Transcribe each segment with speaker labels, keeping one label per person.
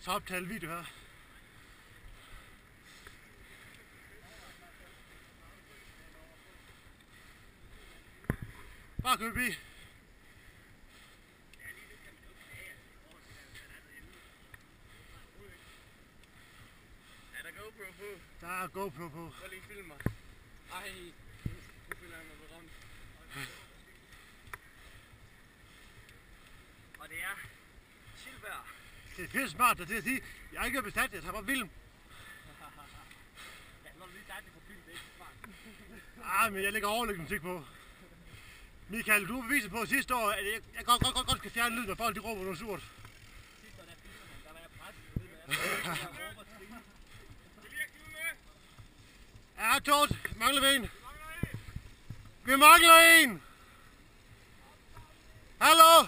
Speaker 1: så optage en video her. Bare kør forbi.
Speaker 2: Er der GoPro på?
Speaker 1: Der er GoPro på.
Speaker 2: Prøv lige filme mig. Ej, nu føler jeg mig berømt. Og det er Silberg.
Speaker 1: Det er pisse smart, at det at sige, jeg har ikke besat, jeg tager bare film.
Speaker 2: Ja, når du lige sagt det på film, det er ikke så smart.
Speaker 1: Men jeg lægger overlæggende musik på. Michael, du beviser på sidste år, at jeg godt kan fjerne lyden, når folk de råber noget surt.
Speaker 2: Sidste år der filmer man, der var jeg presset, du ved, hvad jeg råber og skriger. Vil I ikke give med?
Speaker 1: Ja, Tort, mangler vi en. Vi mangler en! Hallo?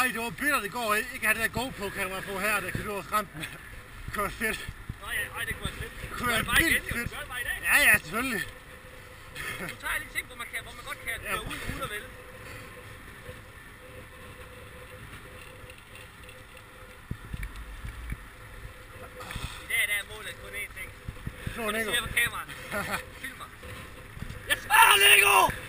Speaker 1: Ej, det var bitter, det går ikke have det der GoPro-kamera på her, der kan du have skræmt den. Det kunne være fedt.
Speaker 2: Nå ja, ej, det kunne være fedt.
Speaker 1: Det kunne være vildt fedt.
Speaker 2: Gør det bare i dag.
Speaker 1: Ja, selvfølgelig.
Speaker 2: Nu tager jeg lige ting, hvor man godt kan køre ud uden at vælge. I dag der er målet kun én ting.
Speaker 1: Slå en
Speaker 2: Jeg
Speaker 1: Lego.
Speaker 2: siger på kameraet. Film mig. Jeg svarer Lego!